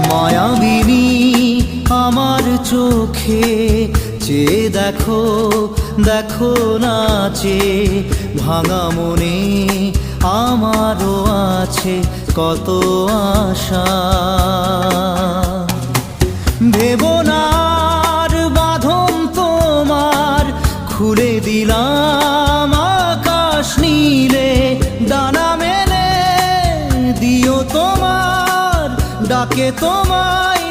মায়াবিনী আমার চোখে চেয়ে দেখো, দেখো নাচে ভাঙা মনে আমারও আছে কত আশা। ভেবনার বাঁধন তোমার খুলে দিলাম আকাশ নীলে, ডানা মেলে দিও তোমার ডাকে তোমায়